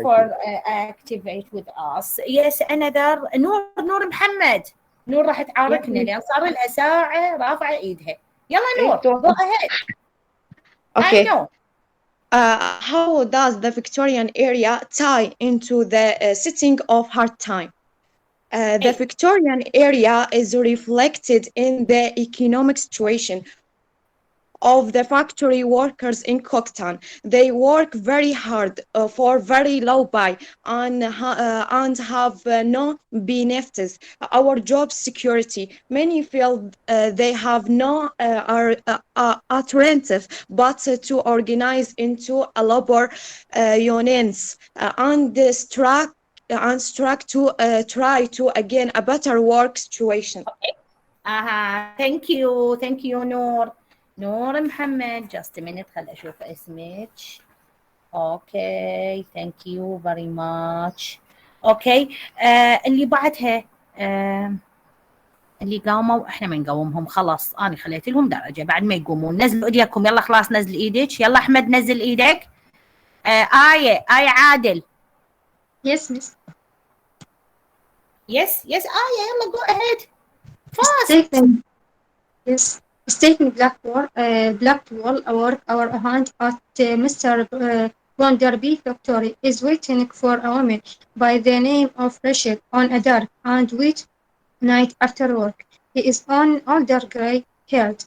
for activate with us. Yes, another نور محمد. نور راح تعاركنا لان صار لها ساعة رافعة ايدها. يلا نور. Go ahead. Okay. I know. How does the Victorian era tie into the setting of hard time? The Victorian era is reflected in the economic situation of the factory workers in Cooktown. They work very hard for very low pay and have no benefits. Our job security. Many feel they have no alternative but to organize into a labor unions and strike to try to again a better work situation. Thank you نور. نور محمد. Just a minute خل أشوف اسمك. Okay, thank you very much. Okay, اللي بعدها اللي قاموا احنا ما نقومهم خلاص، انا خليت لهم درجه بعد ما يقومون. نزلوا ايديكم يلا، خلاص نزل ايدك. يلا احمد نزل ايدك. آية عادل. Yes, miss. Yes آية يلا go ahead fast. Stephen Blackwell, our hand at Mr. Wonderby Factory, is waiting for a woman by the name of Rachel on a dark and wet night after work. He is an older gray-haired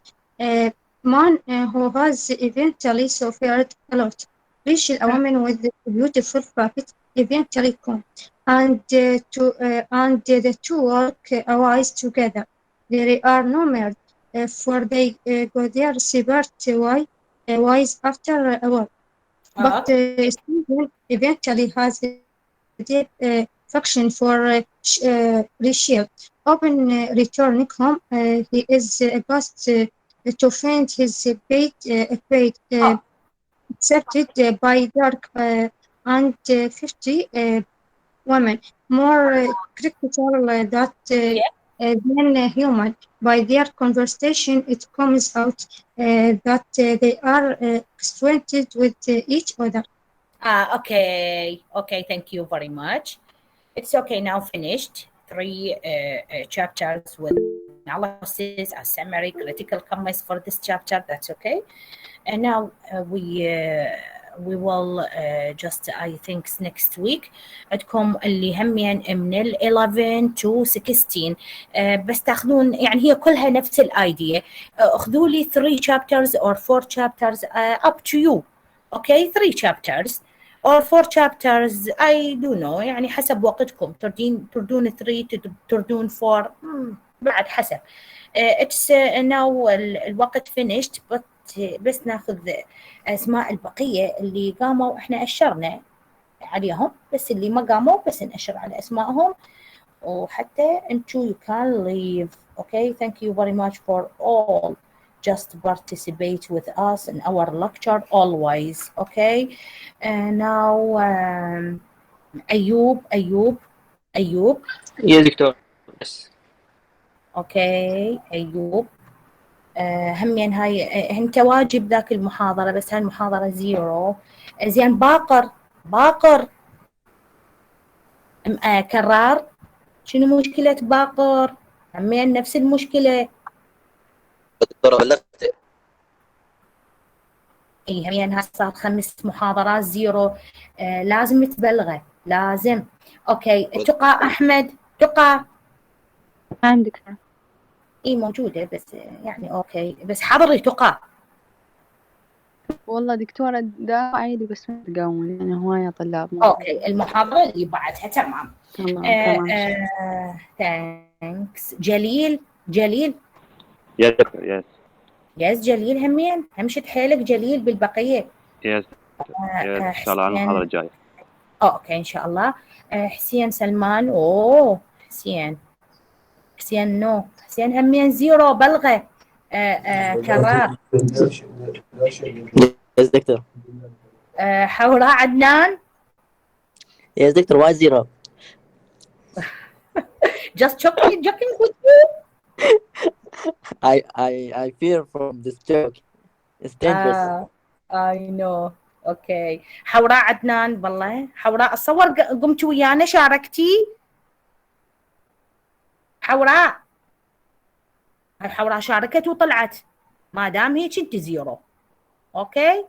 man who has eventually suffered a lot. Rachel, a woman with a beautiful face, eventually come, and the two work wise together. There are no married, for they go their separate ways after a while. But Stephen eventually has a deep affection for Rachel. Upon returning home, he is aghast to find his bed accepted by dark and 50 women, more critical than human. By their conversation, it comes out that they are acquainted with each other. Okay, thank you very much. It's okay now, finished. 3 chapters with analysis, a summary, critical comments for this chapter. That's okay. And now we will just I think next week عندكم اللي همين من ال 11 to 16 بس تاخذون يعني هي كلها نفس الايديا. اخذوا لي 3 chapters or 4 chapters up to you. Okay, 3 chapters or 4 chapters I don't know يعني حسب وقتكم. تردون 3 تردون 4 بعد حسب. It's now الوقت finished but بس ناخذ اسماء البقيه اللي قاموا احنا اشرنا عليهم، بس اللي ما قاموا بس نأشر على اسمائهم وحتى انتو you can leave. Okay, thank you very much for all just participate with us in our lecture always. Okay, and now أيوب. Yes, Victor. Yes. Okay, أيوب. همين هاي انت واجب ذاك المحاضرة بس هاي المحاضرة 0. زين باقر كرار. شنو مشكلة باقر؟ همين نفس المشكلة. دكتورة بلغت. اي همين هاي صار 5 محاضرات 0. لازم تبلغه لازم. اوكي تقى احمد تقى عندك اي موجودة بس يعني اوكي بس حضري تقى. والله دكتورة ده عادي بس ما تقاومون يعني هواية طلاب. اوكي المحاضرة اللي بعدها تمام. تمام. ثانكس. جليل يس دكتور يس جليل همين همشت حيلك جليل بالبقية. يس ان شاء الله على المحاضرة الجاية. اوكي ان شاء الله. حسين سلمان. حسين نو حسين همين 0 بلغة. كرار. يس دكتور. حوراء عدنان. يس دكتور why 0? Just joking with you. I fear from this joke. It's dangerous. I know. اوكي حوراء عدنان. والله حوراء اتصور قمت ويانا شاركتي. حوراء هاي حوراء شاركت وطلعت ما دام هيك انت 0. اوكي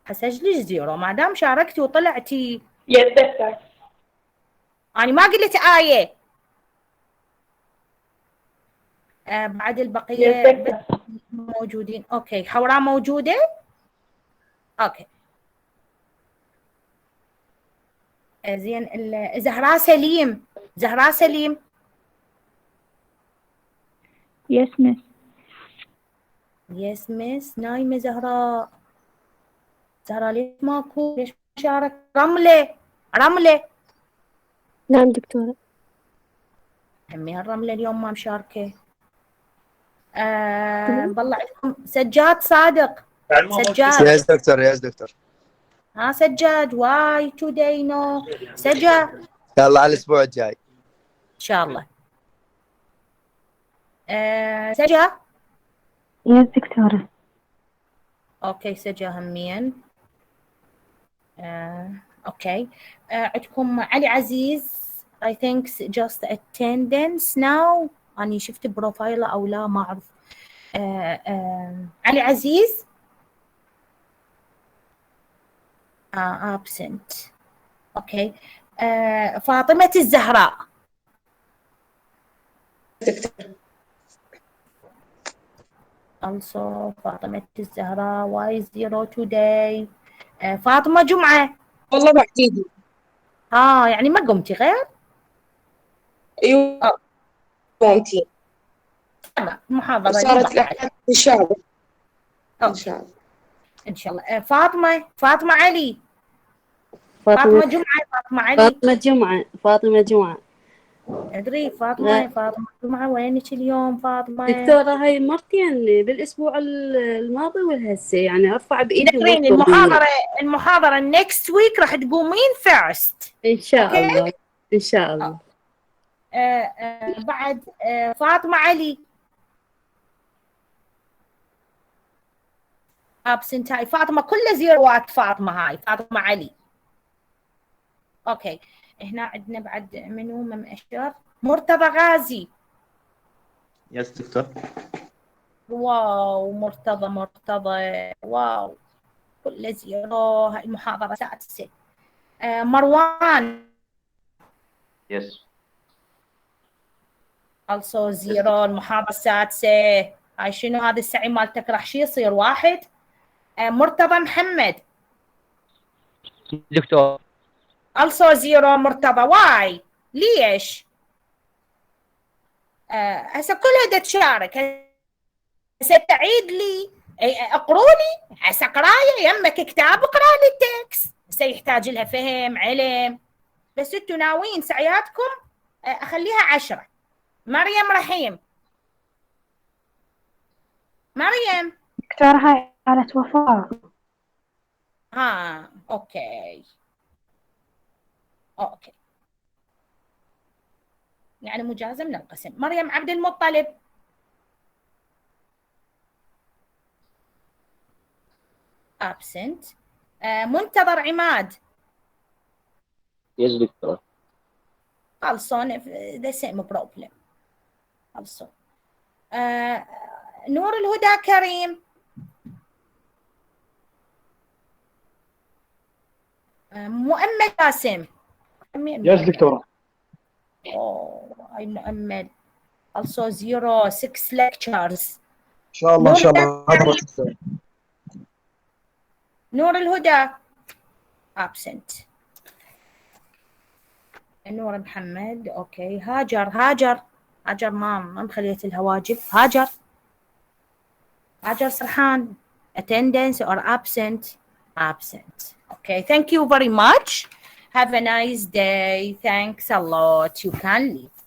حسجلك 0 ما دام شاركتي وطلعتي. يس دكتور. انا ما قلت آية. بعد البقية موجودين. اوكي حوراء موجودة. اوكي زين. زهراء سليم. زهراء سليم. يس مس. يس مس. نايمة زهراء. زهراء ليش ماكو؟ ليش ما شارك؟ رملة. رملة. نعم دكتورة. همي هالرملة اليوم ما مشاركة. بالله عندكم سجاد صادق. سجاد. يس دكتور. يس دكتور. ها سجاد. واي توداي نو سجاد. يلا على الاسبوع الجاي ان شاء الله. سجا. يس دكتورة. اوكي سجا همين. اوكي. عندكم علي عزيز. I think just attendance now. أنا شفت بروفايله أو لا ما أعرف. علي عزيز. absent. اوكي. فاطمة الزهراء. also فاطمة الزهراء. why zero today. فاطمة جمعة. والله بعيد. يعني ما قمتي غير. ايوه قمتي. محاضرة صارت لك ان شاء الله. ان شاء الله. ان شاء الله. فاطمة علي. فاطمة جمعة. فاطمة علي. فاطمة جمعة. فاطمة جمعة. ادري فاطمة جمعة. وينك اليوم فاطمة؟ دكتورة هاي مرتين بالاسبوع الماضي والهسه، يعني ارفع بايدي ذكريني المحاضرة next week راح تقومين first. ان شاء الله. ان شاء الله. بعد فاطمة علي. absent. هاي فاطمة كلها زيروات. فاطمة هاي فاطمة علي. اوكي هنا عندنا بعد منو ممأشر. مرتضى غازي. يس دكتور. واو مرتضى واو كل زيرو. هاي المحاضرة سادسة. مروان. يس. also زيرو. المحاضرة السادسة. هاي شنو هذا السعي مالتك؟ راح شي يصير واحد. مرتضى محمد. دكتور. also زيرو مرتضى. واي ليش؟ هسه كلها تشارك. هسه تعيد لي اقروا لي. هسه قرايه يمك كتاب اقرا لي التكست. هسه يحتاج لها فهم علم. بس انتوا ناويين سعياتكم اخليها 10. مريم رحيم. مريم. دكتورة هاي حالة وفاة. اوكي يعني مجازة من القسم. مريم عبد المطلب. absent. منتظر عماد. يس دكتور. also the same problem also. نور الهدى كريم. مؤمل قاسم. يس دكتور. هاي مؤمل also 6 lectures. ان شاء الله ان شاء الله. نور الهدى absent. نور محمد. اوكي هاجر ما مخليت لها واجب. هاجر سرحان. attendance or absent. Okay, thank you very much. Have a nice day. Thanks a lot. You can leave.